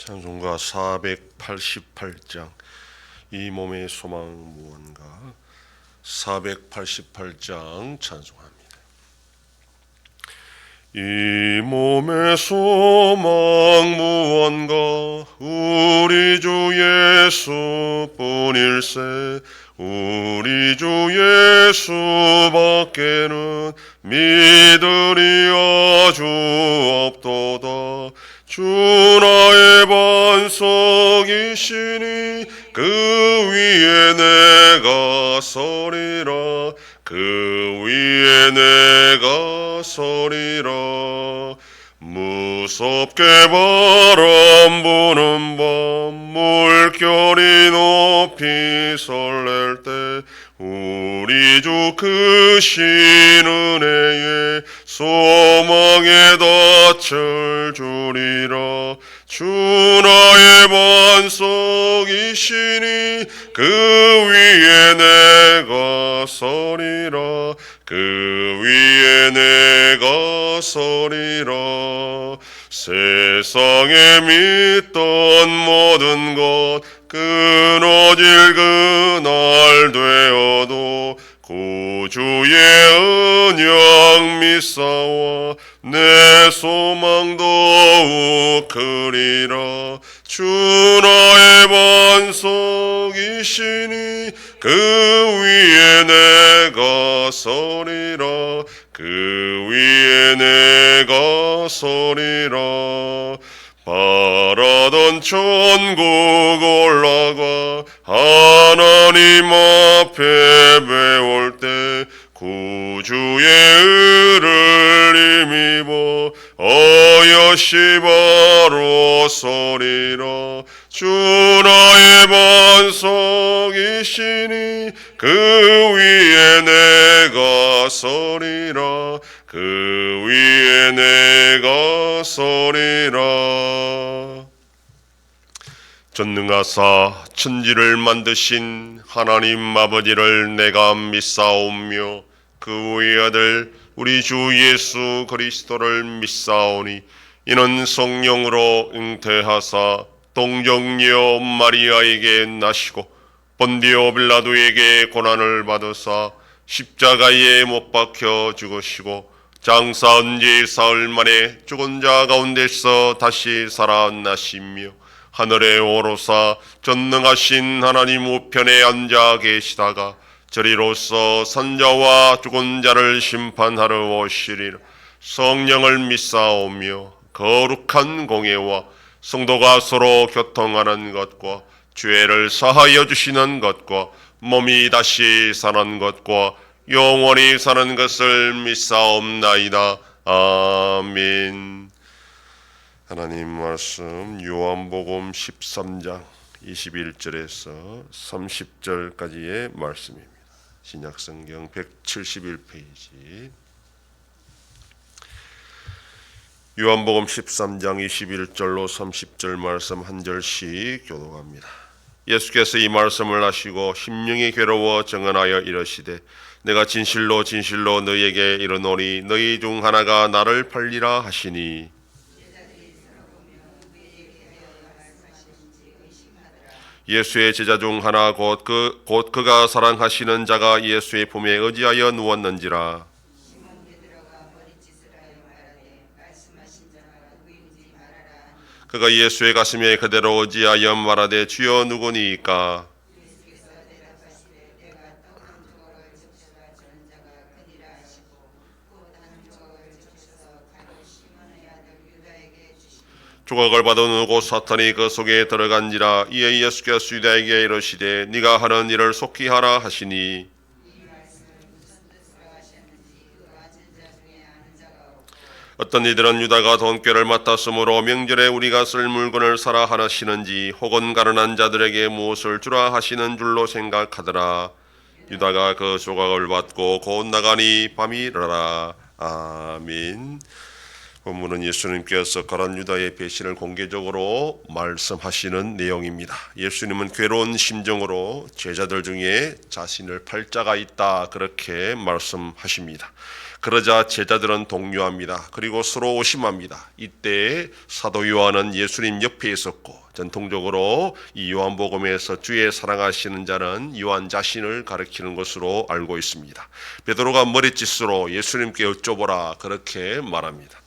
찬송가 488장 이 몸의 소망 무언가 488장 찬송합니다. 이 몸의 소망 무언가 우리 주 예수뿐일세. 우리 주 예수밖에는 믿으리 아주 없도다. 주 나의 반석이시니 그 위에 내가 서리라. 그 위에 내가 서리라. 무섭게 바람 부는 밤 물결이 높이 설렐 때 우리 주 크신 은혜에 소망에 닻을 주리라. 주 나의 반석이시니 그 위에 내가 서리라. 그 위에 내가 서리라. 세상에 믿던 모든 것 끊어질 그날 되어도 구주의 은영 믿사와 내 소망 더욱 크리라. 주 나의 반석이시니 그 위에 내가 서리라. 그 위에 내가 서리라. 바라던 천국 올라가 하나님 앞에 배울 때 구주의 의를 힘입어 어여시 바로 서리라. 주 나의 반석이시니 그 위에 내가 서리라. 그 위에 내가 서리라. 전능하사 천지를 만드신 하나님 아버지를 내가 믿사오며 그 위의 아들 우리 주 예수 그리스도를 믿사오니 이는 성령으로 잉태하사 동정녀 마리아에게 나시고 본디오 빌라도에게 고난을 받으사 십자가에 못 박혀 죽으시고 장사한 지 사흘 만에 죽은 자 가운데서 다시 살아나시며 하늘에 오르사 전능하신 하나님 우편에 앉아 계시다가 저리로서 산자와 죽은 자를 심판하러 오시리라. 성령을 믿사오며 거룩한 공예와 성도가 서로 교통하는 것과 죄를 사하여 주시는 것과 몸이 다시 사는 것과 영원히 사는 것을 믿사옵나이다. 아멘. 하나님 말씀 요한복음 13장 21절에서 30절까지의 말씀입니다. 신약성경 171페이지. 요한복음 13장 21절로 30절 말씀 한 절씩 교독합니다. 예수께서 이 말씀을 하시고 심령이 괴로워 정언하여 이르시되 내가 진실로 진실로 너희에게 이르노니 너희 중 하나가 나를 팔리라 하시니 예수의 제자 중 하나 곧 그가 사랑하시는 자가 예수의 품에 의지하여 누웠는지라. 그가 예수의 가슴에 그대로 의지하여 말하되 주여 누구니이까? 조각을 받은 곧 사탄이 그 속에 들어간지라. 이에 예수께서 유다에게 이르시되 네가 하는 일을 속히 하라 하시니 어떤 이들은 유다가 돈꾀를 맡았으므로 명절에 우리가 쓸 물건을 사라 하시는지 혹은 가난한 자들에게 무엇을 주라 하시는 줄로 생각하더라. 유다가 그 조각을 받고 곧 나가니 밤이라. 아멘. 본문은 예수님께서 가룟 유다의 배신을 공개적으로 말씀하시는 내용입니다. 예수님은 괴로운 심정으로 제자들 중에 자신을 팔 자가 있다 그렇게 말씀하십니다. 그러자 제자들은 동요합니다. 그리고 서로 오심합니다. 이때 사도 요한은 예수님 옆에 있었고 전통적으로 이 요한복음에서 주의 사랑하시는 자는 요한 자신을 가리키는 것으로 알고 있습니다. 베드로가 머리짓으로 예수님께 여쭤보라 그렇게 말합니다.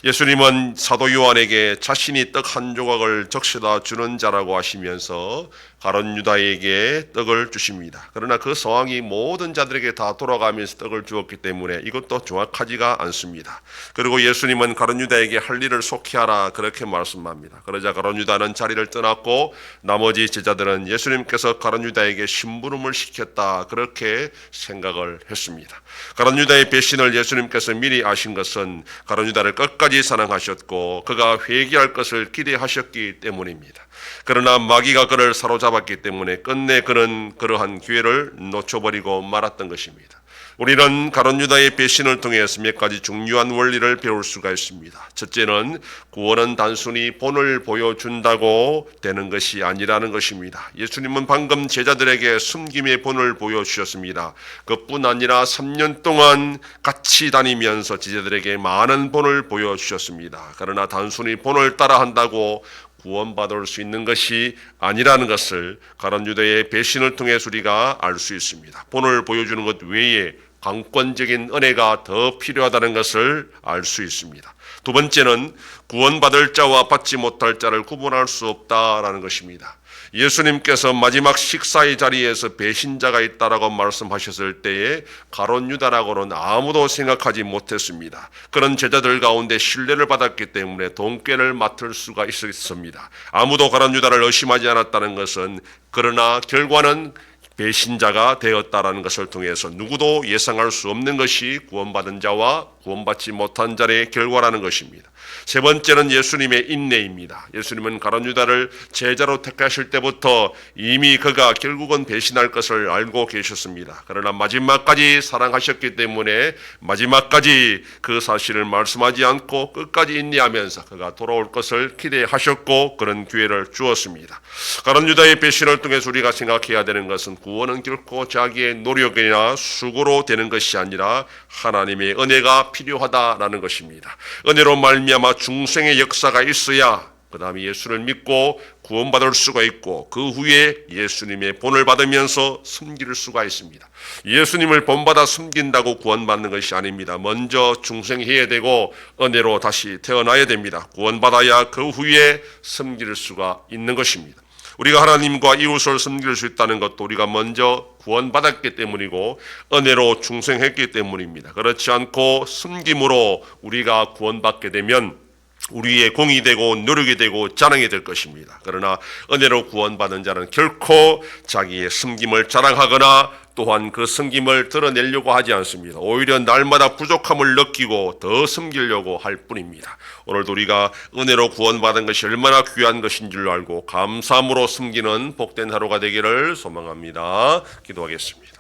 예수님은 사도 요한에게 자신이 떡 한 조각을 적셔다 주는 자라고 하시면서 가룟 유다에게 떡을 주십니다. 그러나 그 상황이 모든 자들에게 다 돌아가면서 떡을 주었기 때문에 이것도 정확하지가 않습니다. 그리고 예수님은 가룟 유다에게 할 일을 속히 하라 그렇게 말씀합니다. 그러자 가룟 유다는 자리를 떠났고 나머지 제자들은 예수님께서 가룟 유다에게 심부름을 시켰다 그렇게 생각을 했습니다. 가룟 유다의 배신을 예수님께서 미리 아신 것은 가룟 유다를 끝까지 사랑하셨고 그가 회개할 것을 기대하셨기 때문입니다. 그러나 마귀가 그를 사로잡았기 때문에 끝내 그는 그러한 기회를 놓쳐버리고 말았던 것입니다. 우리는 가룟 유다의 배신을 통해서 몇 가지 중요한 원리를 배울 수가 있습니다. 첫째는 구원은 단순히 본을 보여준다고 되는 것이 아니라는 것입니다. 예수님은 방금 제자들에게 숨김의 본을 보여주셨습니다. 그뿐 아니라 3년 동안 같이 다니면서 제자들에게 많은 본을 보여주셨습니다. 그러나 단순히 본을 따라한다고 구원받을 수 있는 것이 아니라는 것을 가룟 유다의 배신을 통해서 우리가 알 수 있습니다. 본을 보여주는 것 외에 강권적인 은혜가 더 필요하다는 것을 알 수 있습니다. 두 번째는 구원받을 자와 받지 못할 자를 구분할 수 없다라는 것입니다. 예수님께서 마지막 식사의 자리에서 배신자가 있다라고 말씀하셨을 때에 가룟 유다라고는 아무도 생각하지 못했습니다. 그런 제자들 가운데 신뢰를 받았기 때문에 돈꾀를 맡을 수가 있었습니다. 아무도 가룟 유다를 의심하지 않았다는 것은 그러나 결과는 배신자가 되었다라는 것을 통해서 누구도 예상할 수 없는 것이 구원받은 자와 구원받지 못한 자의 결과라는 것입니다. 세 번째는 예수님의 인내입니다. 예수님은 가룟 유다를 제자로 택하실 때부터 이미 그가 결국은 배신할 것을 알고 계셨습니다. 그러나 마지막까지 사랑하셨기 때문에 마지막까지 그 사실을 말씀하지 않고 끝까지 인내하면서 그가 돌아올 것을 기대하셨고 그런 기회를 주었습니다. 가룟 유다의 배신을 통해서 우리가 생각해야 되는 것은 구원은 결코 자기의 노력이나 수고로 되는 것이 아니라 하나님의 은혜가 필요하다라는 것입니다. 은혜로 말미암아 중생의 역사가 있어야 그 다음에 예수를 믿고 구원받을 수가 있고 그 후에 예수님의 본을 받으면서 숨길 수가 있습니다. 예수님을 본받아 숨긴다고 구원받는 것이 아닙니다. 먼저 중생해야 되고 은혜로 다시 태어나야 됩니다. 구원받아야 그 후에 숨길 수가 있는 것입니다. 우리가 하나님과 이웃을 섬길 수 있다는 것도 우리가 먼저 구원받았기 때문이고 은혜로 중생했기 때문입니다. 그렇지 않고 숨김으로 우리가 구원받게 되면 우리의 공이 되고 노력이 되고 자랑이 될 것입니다. 그러나 은혜로 구원받은 자는 결코 자기의 숨김을 자랑하거나 또한 그 숨김을 드러내려고 하지 않습니다. 오히려 날마다 부족함을 느끼고 더 숨기려고 할 뿐입니다. 오늘도 우리가 은혜로 구원받은 것이 얼마나 귀한 것인 줄 알고 감사함으로 숨기는 복된 하루가 되기를 소망합니다. 기도하겠습니다.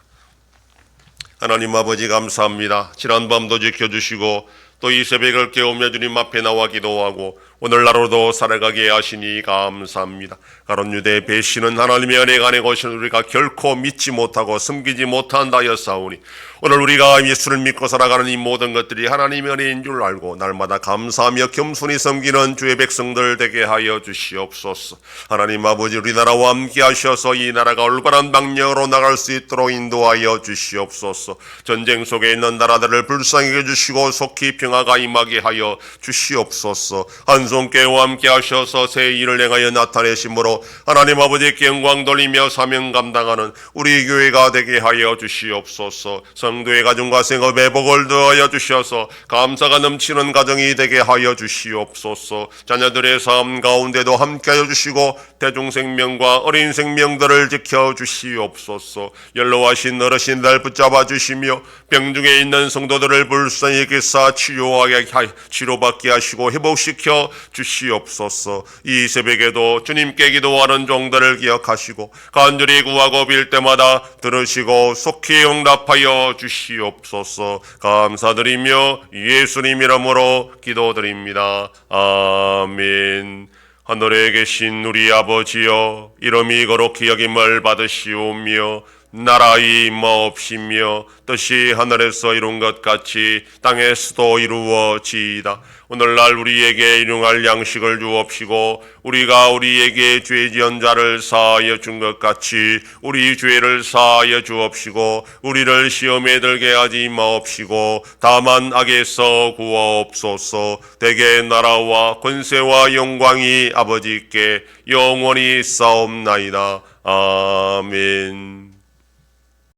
하나님 아버지 감사합니다. 지난 밤도 지켜주시고 또 이 새벽을 깨우며 주님 앞에 나와 기도하고 오늘날로도 살아가게 하시니 감사합니다. 가룟 유다의 배신은 하나님의 은혜가 아닌 것을 우리가 결코 믿지 못하고 숨기지 못한다 하였사오니 오늘 우리가 예수를 믿고 살아가는 이 모든 것들이 하나님의 은혜인 줄 알고 날마다 감사하며 겸손히 섬기는 주의 백성들 되게 하여 주시옵소서. 하나님 아버지 우리나라와 함께 하셔서 이 나라가 올바른 방향으로 나갈 수 있도록 인도하여 주시옵소서. 전쟁 속에 있는 나라들을 불쌍히 해주시고 속히 평화가 임하게 하여 주시옵소서. 한송교회와 함께 하셔서 새 일을 행하여 나타내심으로 하나님 아버지께 영광 돌리며 사명 감당하는 우리 교회가 되게 하여 주시옵소서. 성도의 가정과 생업에 복을 더하여 주셔서 감사가 넘치는 가정이 되게 하여 주시옵소서. 자녀들의 삶 가운데도 함께 하여 주시고 대중생명과 어린 생명들을 지켜 주시옵소서. 연로하신 어르신들 붙잡아 주시며 병중에 있는 성도들을 불쌍히 기사 치료받게 하시고 회복시켜 주시옵소서. 이 새벽에도 주님께 기도하는 종들을 기억하시고 간절히 구하고 빌 때마다 들으시고 속히 응답하여 주시옵소서. 감사드리며 예수님 이름으로 기도드립니다. 아멘. 하늘에 계신 우리 아버지여, 이름이 거룩히 여김을 받으시오며 나라의 임하옵시며 뜻이 하늘에서 이룬 것 같이 땅에서도 이루어지이다. 오늘날 우리에게 일용할 양식을 주옵시고 우리가 우리에게 죄 지은 자를 사하여 준 것 같이 우리 죄를 사하여 주옵시고 우리를 시험에 들게 하지 마옵시고 다만 악에서 구하옵소서. 대개 나라와 권세와 영광이 아버지께 영원히 있사옵나이다. 아멘.